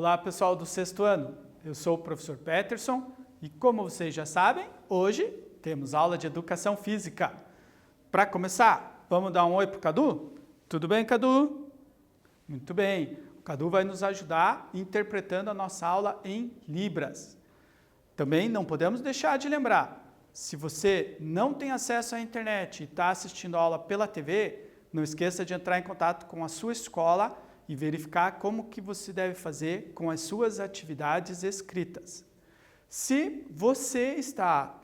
Olá, pessoal do sexto ano. Eu sou o professor Peterson e, como vocês já sabem, hoje temos aula de educação física. Para começar, vamos dar um oi para o Cadu? Tudo bem, Cadu? Muito bem. O Cadu vai nos ajudar interpretando a nossa aula em Libras. Também não podemos deixar de lembrar, se você não tem acesso à internet e está assistindo a aula pela TV, não esqueça de entrar em contato com a sua escola e verificar como que você deve fazer com as suas atividades escritas. Se você está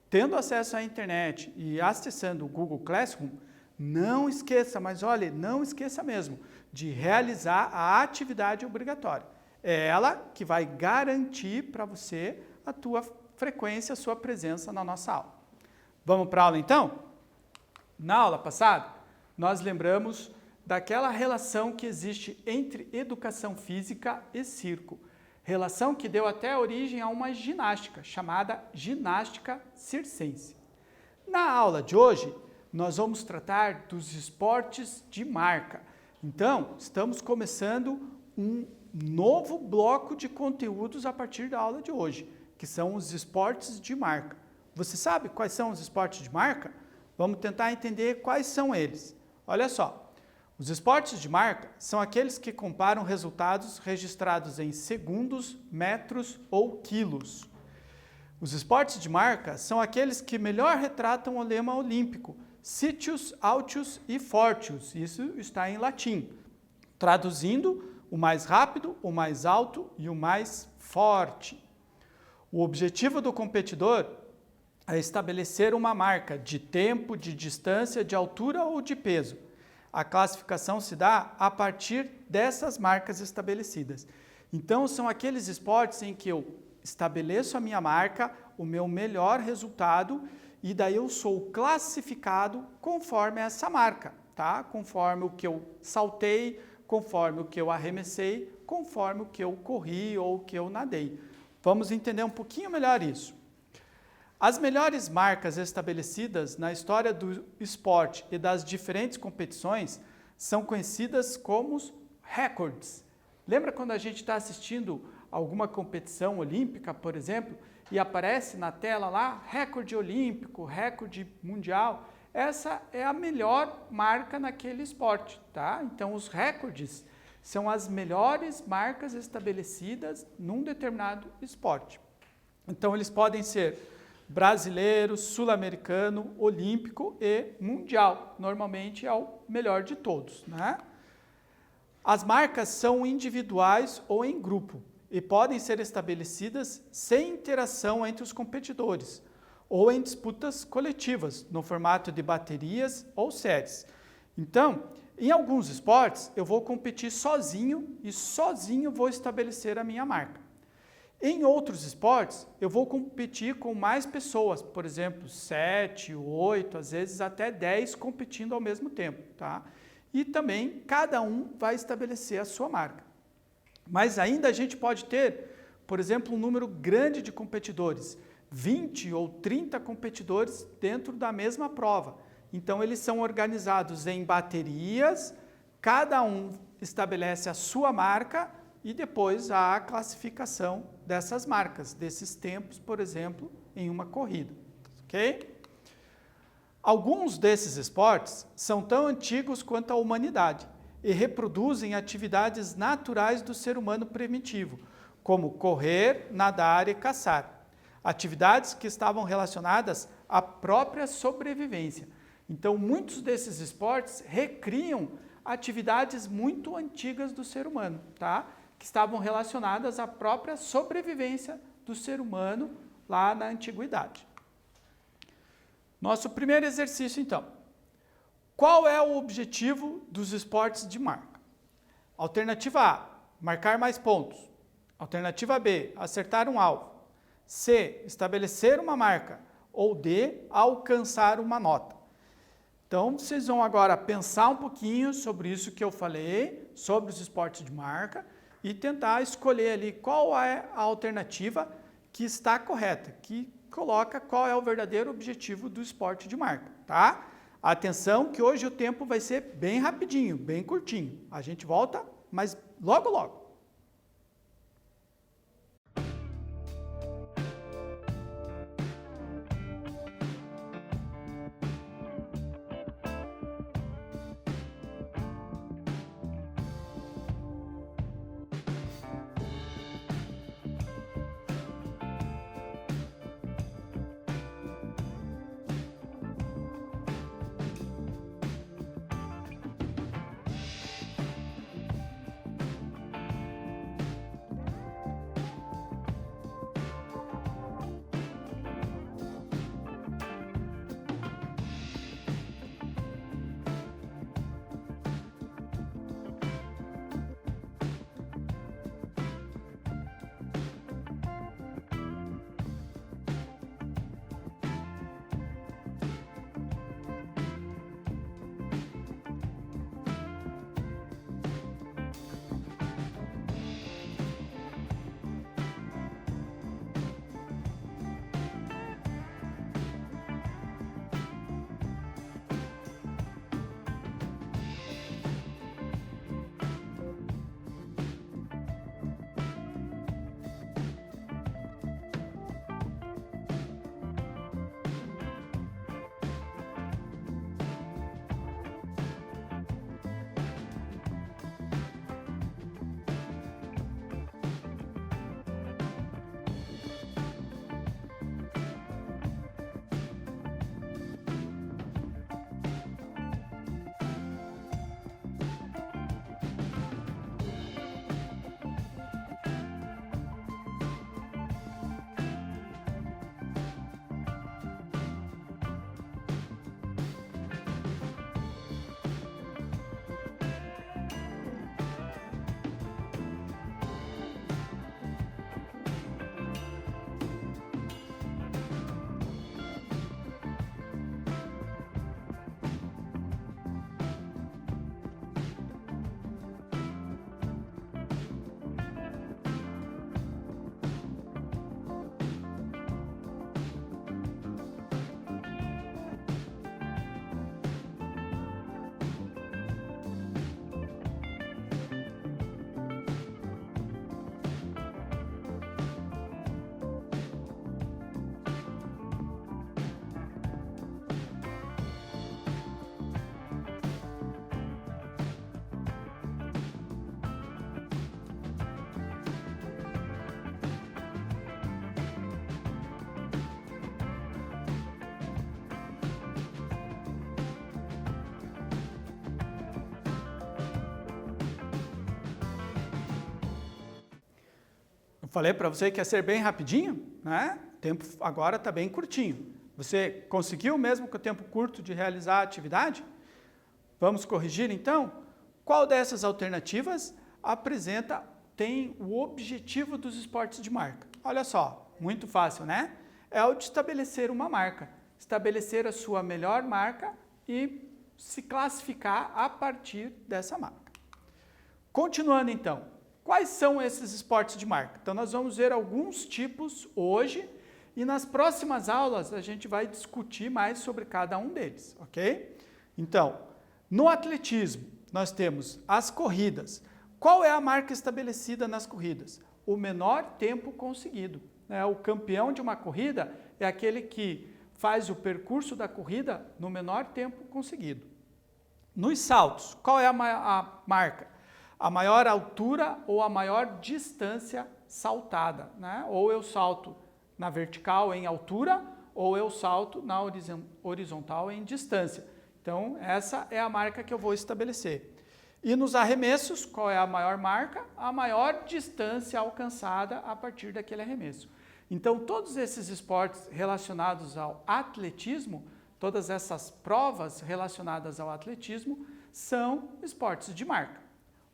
tendo acesso à internet e acessando o Google Classroom, não esqueça, mas olha, não esqueça mesmo, de realizar a atividade obrigatória. É ela que vai garantir para você a tua frequência, a sua presença na nossa aula. Vamos para a aula então? Na aula passada, nós lembramos daquela relação que existe entre educação física e circo. Relação que deu até origem a uma ginástica, chamada ginástica circense. Na aula de hoje, nós vamos tratar dos esportes de marca. Então, estamos começando um novo bloco de conteúdos a partir da aula de hoje, que são os esportes de marca. Você sabe quais são os esportes de marca? Vamos tentar entender quais são eles. Olha só. Os esportes de marca são aqueles que comparam resultados registrados em segundos, metros ou quilos. Os esportes de marca são aqueles que melhor retratam o lema olímpico, Citius, Altius e Fortius. Isso está em latim. Traduzindo, o mais rápido, o mais alto e o mais forte. O objetivo do competidor é estabelecer uma marca de tempo, de distância, de altura ou de peso. A classificação se dá a partir dessas marcas estabelecidas. Então, são aqueles esportes em que eu estabeleço a minha marca, o meu melhor resultado, e daí eu sou classificado conforme essa marca, tá? Conforme o que eu saltei, conforme o que eu arremessei, conforme o que eu corri ou o que eu nadei. Vamos entender um pouquinho melhor isso. As melhores marcas estabelecidas na história do esporte e das diferentes competições são conhecidas como recordes. Lembra quando a gente está assistindo alguma competição olímpica, por exemplo, e aparece na tela lá recorde olímpico, recorde mundial? Essa é a melhor marca naquele esporte, tá? Então, os recordes são as melhores marcas estabelecidas num determinado esporte. Então, eles podem ser brasileiro, sul-americano, olímpico e mundial. Normalmente é o melhor de todos, né? As marcas são individuais ou em grupo e podem ser estabelecidas sem interação entre os competidores ou em disputas coletivas, no formato de baterias ou séries. Então, em alguns esportes, eu vou competir sozinho e sozinho vou estabelecer a minha marca. Em outros esportes, eu vou competir com mais pessoas, por exemplo, 7, 8, às vezes até 10 competindo ao mesmo tempo, tá? E também cada um vai estabelecer a sua marca. Mas ainda a gente pode ter, por exemplo, um número grande de competidores, 20 ou 30 competidores dentro da mesma prova. Então, eles são organizados em baterias, cada um estabelece a sua marca e depois a classificação dessas marcas, desses tempos, por exemplo, em uma corrida, ok? Alguns desses esportes são tão antigos quanto a humanidade e reproduzem atividades naturais do ser humano primitivo, como correr, nadar e caçar. Atividades que estavam relacionadas à própria sobrevivência. Então, muitos desses esportes recriam atividades muito antigas do ser humano, tá? Que estavam relacionadas à própria sobrevivência do ser humano lá na antiguidade. Nosso primeiro exercício, então. Qual é o objetivo dos esportes de marca? Alternativa A, marcar mais pontos. Alternativa B, acertar um alvo. C, estabelecer uma marca. Ou D, alcançar uma nota. Então, vocês vão agora pensar um pouquinho sobre isso que eu falei, sobre os esportes de marca, e tentar escolher ali qual é a alternativa que está correta, que coloca qual é o verdadeiro objetivo do esporte de marca, tá? Atenção que hoje o tempo vai ser bem rapidinho, bem curtinho. A gente volta, mas logo, logo. falei para você que ia ser bem rapidinho, né? O tempo agora está bem curtinho. Você conseguiu, mesmo com o tempo curto, de realizar a atividade? Vamos corrigir, então? Qual dessas alternativas tem o objetivo dos esportes de marca? Olha só, muito fácil, né? É o de estabelecer uma marca. Estabelecer a sua melhor marca e se classificar a partir dessa marca. Continuando, então. Quais são esses esportes de marca? Então, nós vamos ver alguns tipos hoje e nas próximas aulas a gente vai discutir mais sobre cada um deles, ok? Então, no atletismo, nós temos as corridas. Qual é a marca estabelecida nas corridas? O menor tempo conseguido. O campeão de uma corrida é aquele que faz o percurso da corrida no menor tempo conseguido. Nos saltos, qual é a marca? A maior altura ou a maior distância saltada, né? Ou eu salto na vertical em altura, ou eu salto na horizontal em distância. Então, essa é a marca que eu vou estabelecer. E nos arremessos, qual é a maior marca? A maior distância alcançada a partir daquele arremesso. Então, todos esses esportes relacionados ao atletismo, todas essas provas relacionadas ao atletismo, são esportes de marca.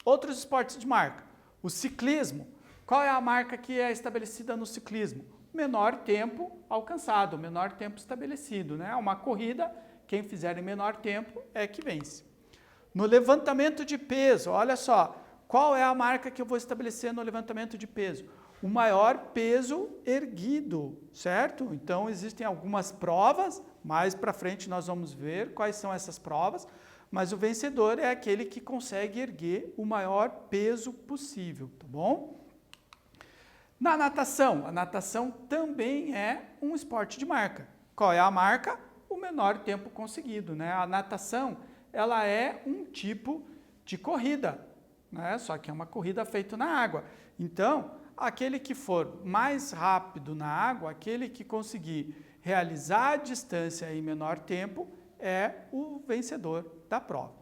Outros esportes de marca. O ciclismo. Qual é a marca que é estabelecida no ciclismo? O menor tempo alcançado, o menor tempo estabelecido, né? Uma corrida, quem fizer em menor tempo é que vence. No levantamento de peso, olha só, qual é a marca que eu vou estabelecer no levantamento de peso? O maior peso erguido, certo? Então, existem algumas provas, mais para frente nós vamos ver quais são essas provas, mas o vencedor é aquele que consegue erguer o maior peso possível, tá bom? Na natação, a natação também é um esporte de marca. Qual é a marca? O menor tempo conseguido, né? A natação, ela é um tipo de corrida, né? Só que é uma corrida feita na água. Então, aquele que for mais rápido na água, aquele que conseguir realizar a distância em menor tempo, é o vencedor da prova.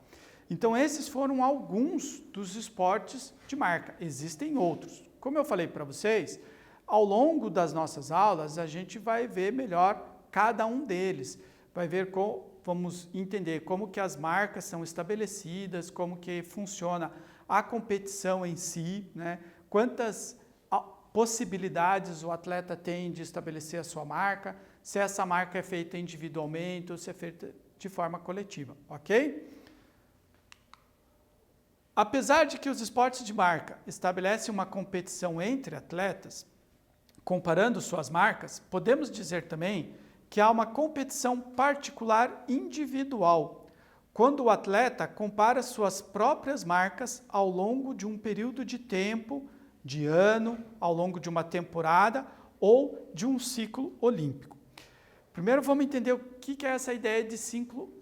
Então, esses foram alguns dos esportes de marca. Existem outros. Como eu falei para vocês, ao longo das nossas aulas, a gente vai ver melhor cada um deles. Vai ver vamos entender como que as marcas são estabelecidas, como que funciona a competição em si, né? Quantas possibilidades o atleta tem de estabelecer a sua marca, se essa marca é feita individualmente ou se é feita de forma coletiva, ok? Apesar de que os esportes de marca estabelecem uma competição entre atletas, comparando suas marcas, podemos dizer também que há uma competição particular individual, quando o atleta compara suas próprias marcas ao longo de um período de tempo, de ano, ao longo de uma temporada ou de um ciclo olímpico. Primeiro vamos entender o que é essa ideia de ciclo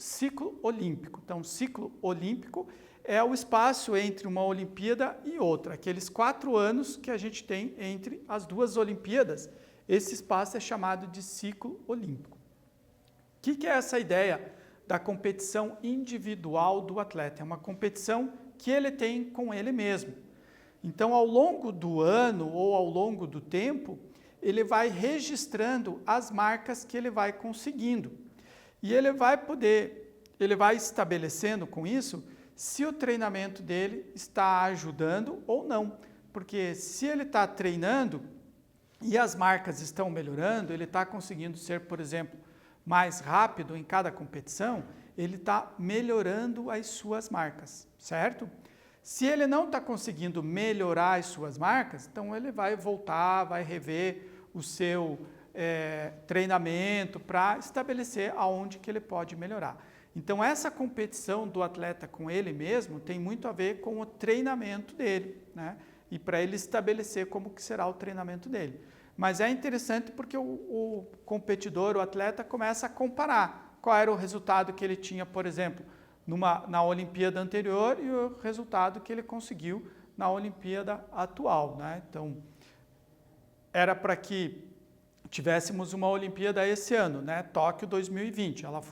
olímpico. Então, ciclo olímpico é o espaço entre uma Olimpíada e outra, aqueles 4 anos que a gente tem entre as duas Olimpíadas. Esse espaço é chamado de ciclo olímpico. O que é essa ideia da competição individual do atleta? É uma competição que ele tem com ele mesmo. Então, ao longo do ano ou ao longo do tempo, ele vai registrando as marcas que ele vai conseguindo. E ele vai estabelecendo com isso se o treinamento dele está ajudando ou não. Porque se ele está treinando e as marcas estão melhorando, ele está conseguindo ser, por exemplo, mais rápido em cada competição, ele está melhorando as suas marcas, certo? Se ele não está conseguindo melhorar as suas marcas, então ele vai voltar, vai rever o seu treinamento para estabelecer aonde que ele pode melhorar. Então, essa competição do atleta com ele mesmo tem muito a ver com o treinamento dele, né? E para ele estabelecer como que será o treinamento dele. Mas é interessante porque o competidor, o atleta, começa a comparar qual era o resultado que ele tinha, por exemplo, na Olimpíada anterior e o resultado que ele conseguiu na Olimpíada atual, né? Então, era para que tivéssemos uma Olimpíada esse ano, né? Tóquio 2020. Ela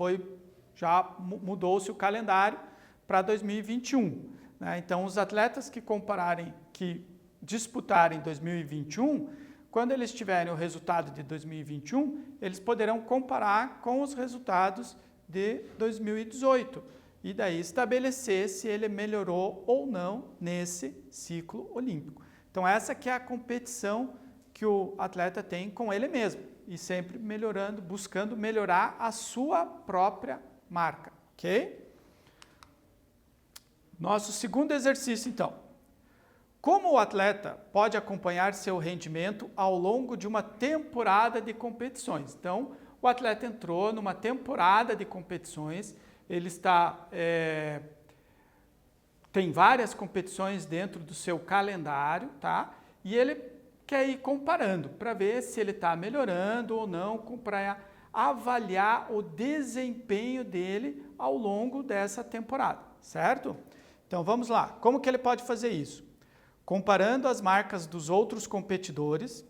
já mudou-se o calendário para 2021. Né? Então, os atletas que compararem, que disputar em 2021, quando eles tiverem o resultado de 2021, eles poderão comparar com os resultados de 2018 e daí estabelecer se ele melhorou ou não nesse ciclo olímpico. Então essa que é a competição que o atleta tem com ele mesmo e sempre melhorando, buscando melhorar a sua própria marca, ok? Nosso segundo exercício então. Como o atleta pode acompanhar seu rendimento ao longo de uma temporada de competições? Então, o atleta entrou numa temporada de competições, ele tem várias competições dentro do seu calendário, tá? E ele quer ir comparando para ver se ele está melhorando ou não, para avaliar o desempenho dele ao longo dessa temporada, certo? Então, vamos lá. Como que ele pode fazer isso? Comparando as marcas dos outros competidores,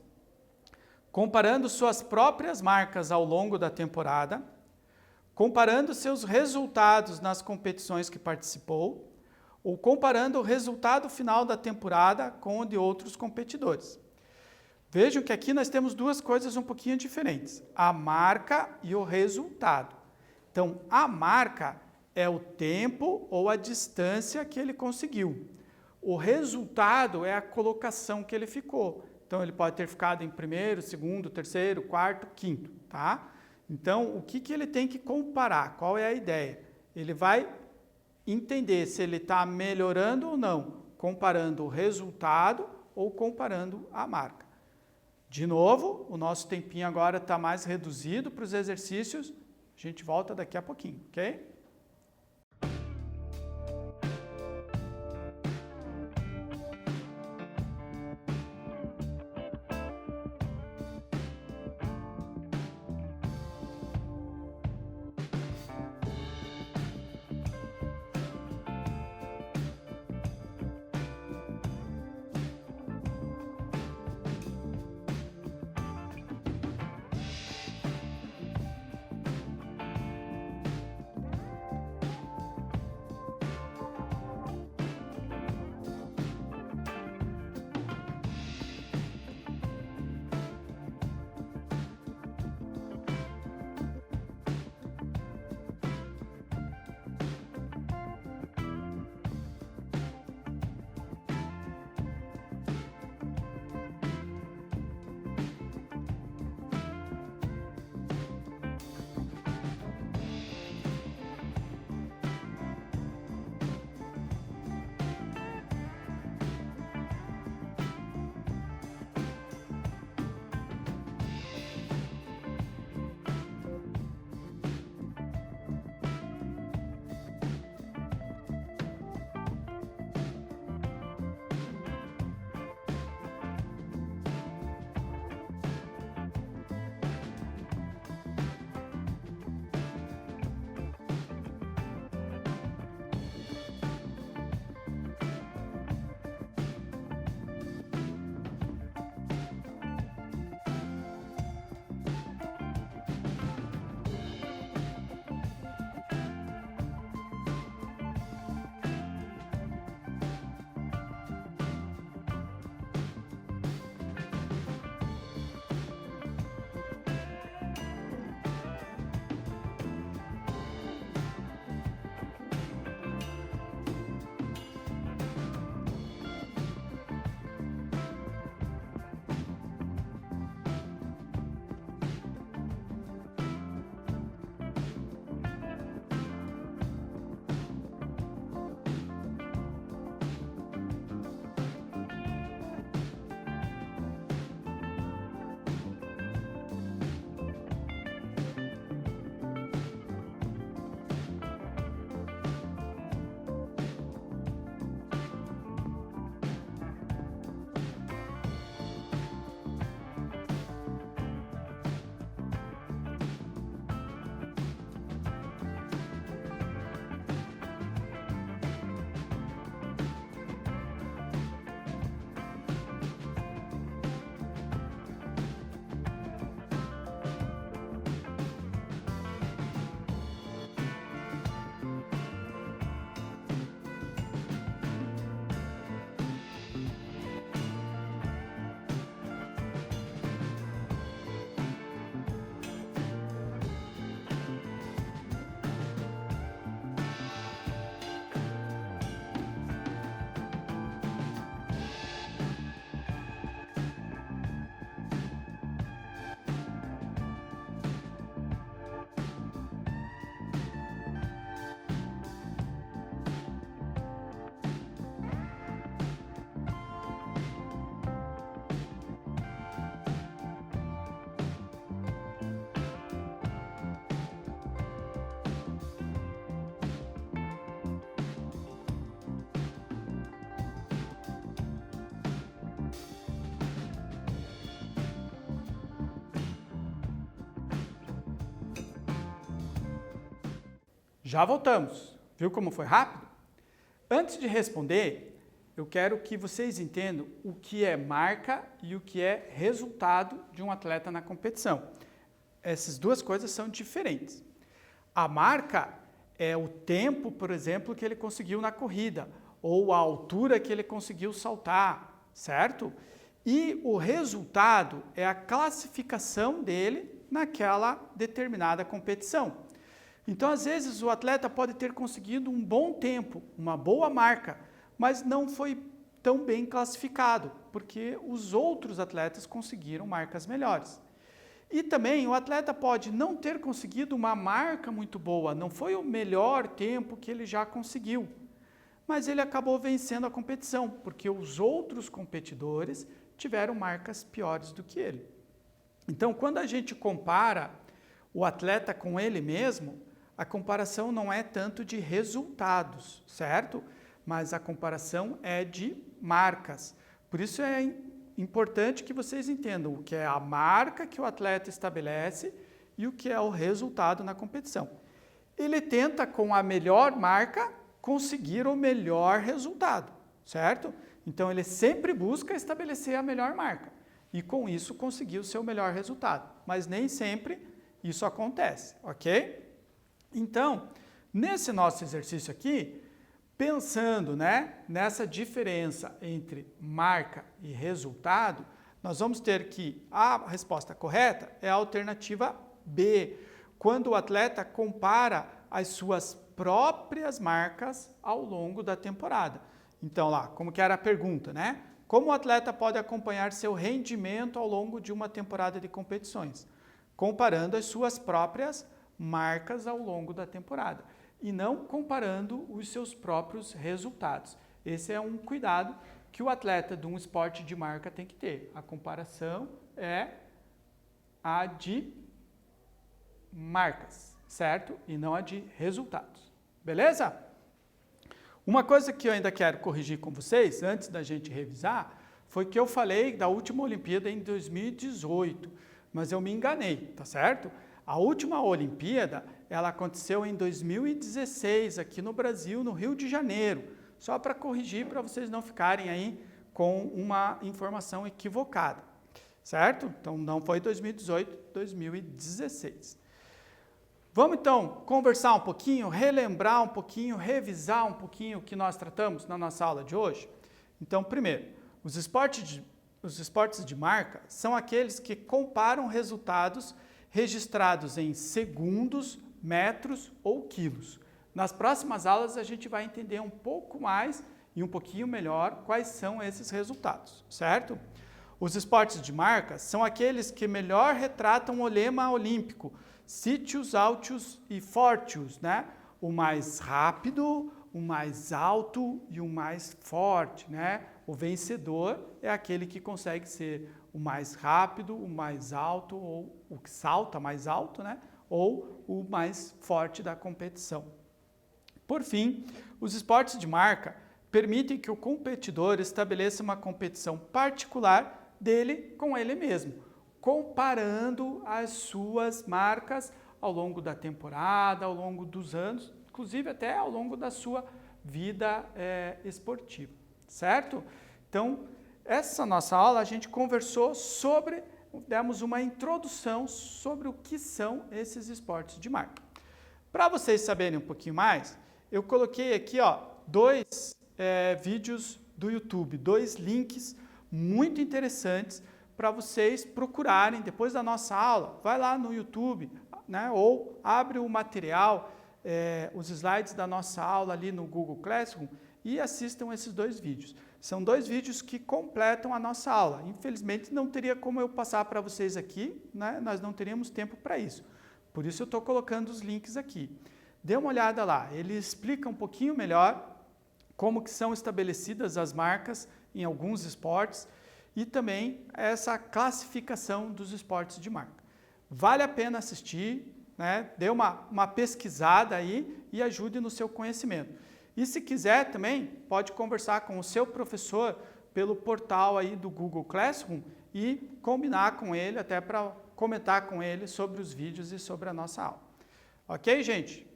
comparando suas próprias marcas ao longo da temporada, comparando seus resultados nas competições que participou, ou comparando o resultado final da temporada com o de outros competidores. Vejam que aqui nós temos duas coisas um pouquinho diferentes, a marca e o resultado. Então, a marca é o tempo ou a distância que ele conseguiu. O resultado é a colocação que ele ficou. Então, ele pode ter ficado em primeiro, segundo, terceiro, quarto, quinto, tá? Então, o que ele tem que comparar? Qual é a ideia? Ele vai entender se ele está melhorando ou não, comparando o resultado ou comparando a marca. De novo, o nosso tempinho agora está mais reduzido para os exercícios. A gente volta daqui a pouquinho, ok? Já voltamos. Viu como foi rápido? Antes de responder, eu quero que vocês entendam o que é marca e o que é resultado de um atleta na competição. Essas duas coisas são diferentes. A marca é o tempo, por exemplo, que ele conseguiu na corrida, ou a altura que ele conseguiu saltar, certo? E o resultado é a classificação dele naquela determinada competição. Então, às vezes, o atleta pode ter conseguido um bom tempo, uma boa marca, mas não foi tão bem classificado, porque os outros atletas conseguiram marcas melhores. E também o atleta pode não ter conseguido uma marca muito boa, não foi o melhor tempo que ele já conseguiu, mas ele acabou vencendo a competição, porque os outros competidores tiveram marcas piores do que ele. Então, quando a gente compara o atleta com ele mesmo, a comparação não é tanto de resultados, certo? Mas a comparação é de marcas. Por isso é importante que vocês entendam o que é a marca que o atleta estabelece e o que é o resultado na competição. Ele tenta, com a melhor marca, conseguir o melhor resultado, certo? Então, ele sempre busca estabelecer a melhor marca e, com isso, conseguir o seu melhor resultado. Mas nem sempre isso acontece, ok? Então, nesse nosso exercício aqui, pensando, nessa diferença entre marca e resultado, nós vamos ter que a resposta correta é a alternativa B, quando o atleta compara as suas próprias marcas ao longo da temporada. Então, lá, como que era a pergunta, Como o atleta pode acompanhar seu rendimento ao longo de uma temporada de competições? Comparando as suas próprias marcas ao longo da temporada e não comparando os seus próprios resultados. Esse é um cuidado que o atleta de um esporte de marca tem que ter. A comparação é a de marcas, certo? E não a de resultados. Beleza? Uma coisa que eu ainda quero corrigir com vocês, antes da gente revisar, foi que eu falei da última Olimpíada em 2018, mas eu me enganei, tá certo? A última Olimpíada, ela aconteceu em 2016, aqui no Brasil, no Rio de Janeiro. Só para corrigir, para vocês não ficarem aí com uma informação equivocada, certo? Então, não foi 2018, 2016. Vamos, então, conversar um pouquinho, relembrar um pouquinho, revisar um pouquinho o que nós tratamos na nossa aula de hoje? Então, primeiro, os esportes de marca são aqueles que comparam resultados registrados em segundos, metros ou quilos. Nas próximas aulas a gente vai entender um pouco mais e um pouquinho melhor quais são esses resultados, certo? Os esportes de marca são aqueles que melhor retratam o lema olímpico, Sitius, Altius e Fortius, O mais rápido, o mais alto e o mais forte, O vencedor é aquele que consegue ser o mais rápido, o mais alto, ou o que salta mais alto, Ou o mais forte da competição. Por fim, os esportes de marca permitem que o competidor estabeleça uma competição particular dele com ele mesmo, comparando as suas marcas ao longo da temporada, ao longo dos anos, inclusive até ao longo da sua vida esportiva, certo? Então, essa nossa aula a gente conversou sobre, demos uma introdução sobre o que são esses esportes de marca. Para vocês saberem um pouquinho mais, eu coloquei aqui dois vídeos do YouTube, dois links muito interessantes para vocês procurarem depois da nossa aula. Vai lá no YouTube, ou abre o material, os slides da nossa aula ali no Google Classroom e assistam esses dois vídeos. São dois vídeos que completam a nossa aula. Infelizmente, não teria como eu passar para vocês aqui, Nós não teríamos tempo para isso. Por isso, eu estou colocando os links aqui. Dê uma olhada lá. Ele explica um pouquinho melhor como que são estabelecidas as marcas em alguns esportes e também essa classificação dos esportes de marca. Vale a pena assistir, Dê uma pesquisada aí e ajude no seu conhecimento. E se quiser também, pode conversar com o seu professor pelo portal aí do Google Classroom e combinar com ele, até para comentar com ele sobre os vídeos e sobre a nossa aula. Ok, gente?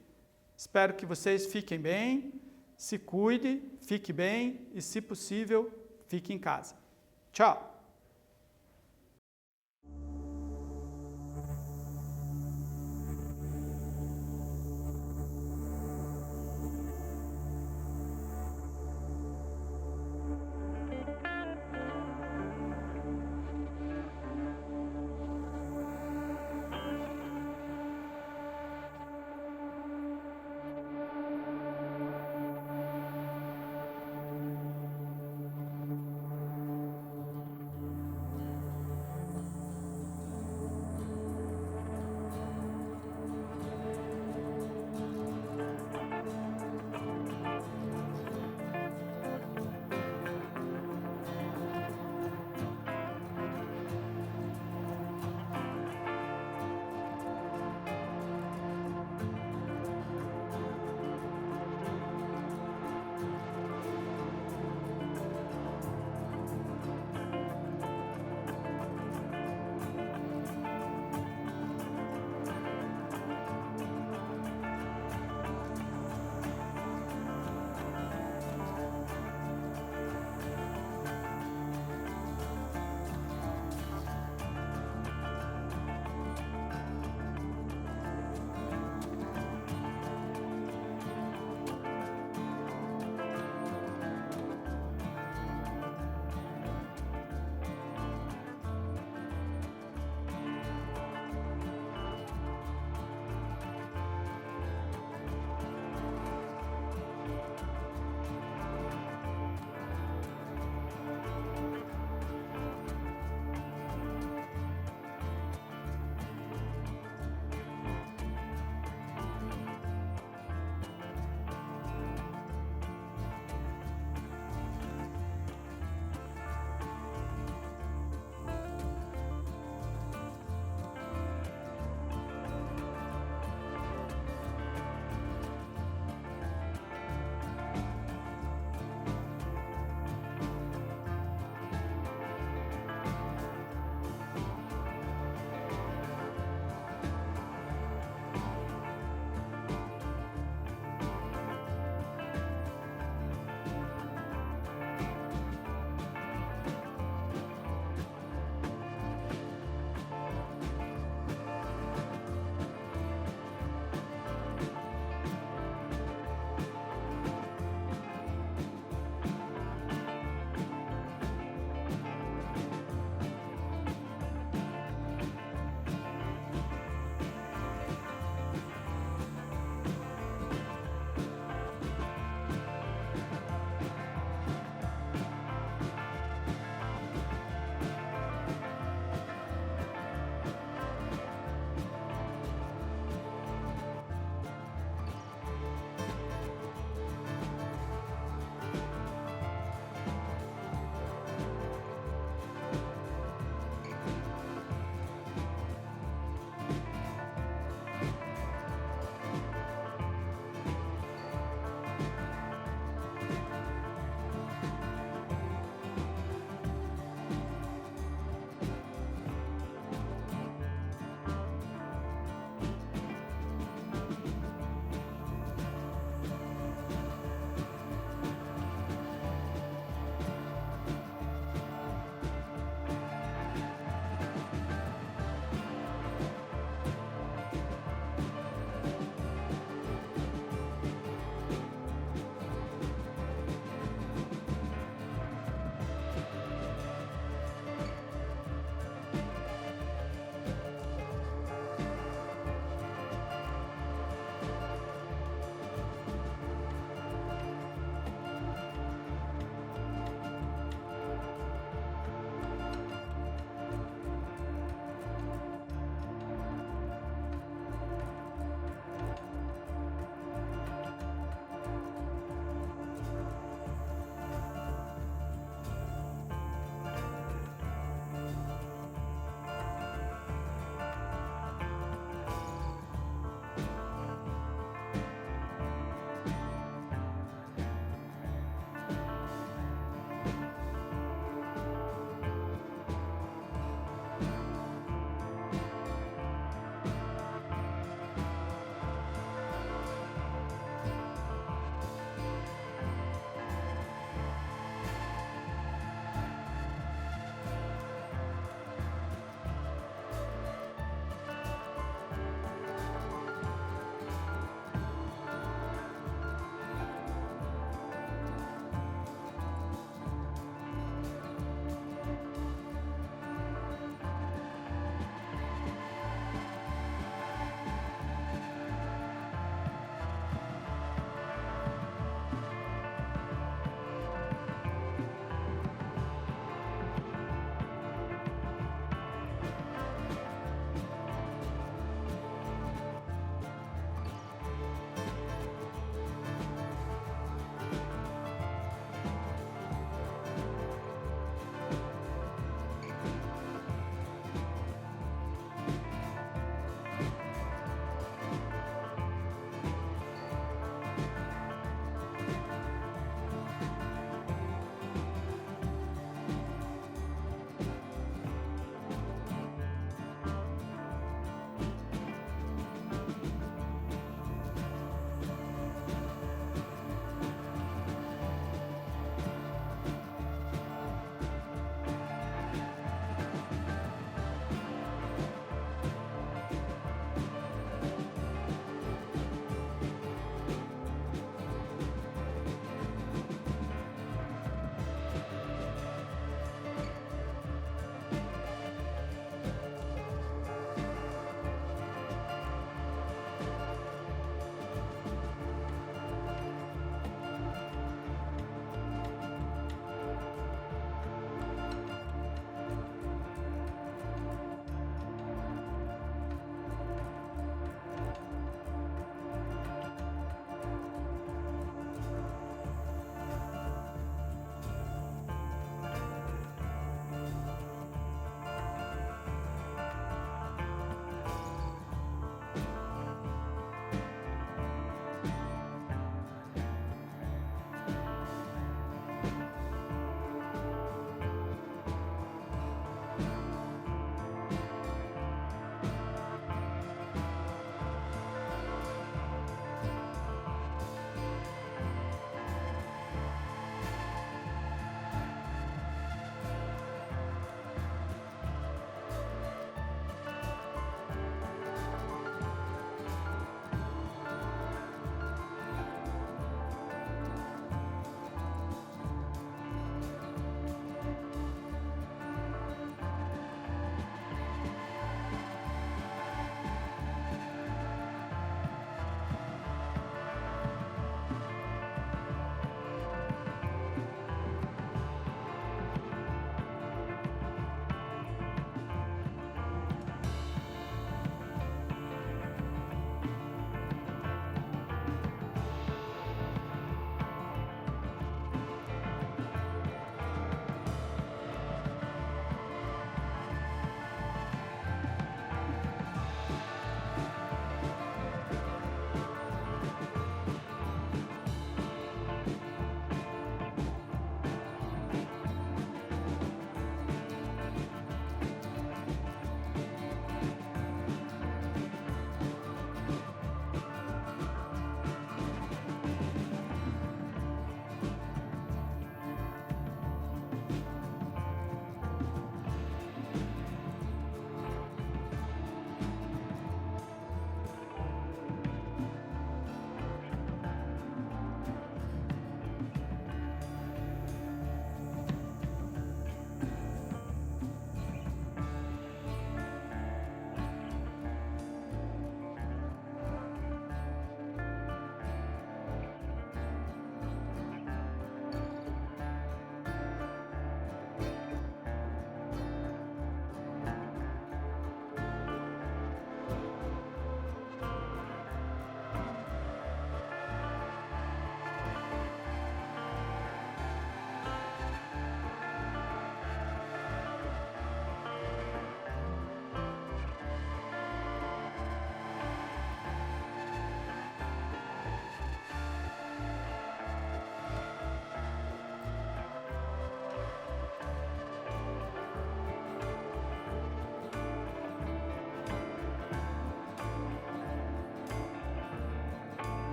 Espero que vocês fiquem bem, se cuide, fique bem e, se possível, fique em casa. Tchau!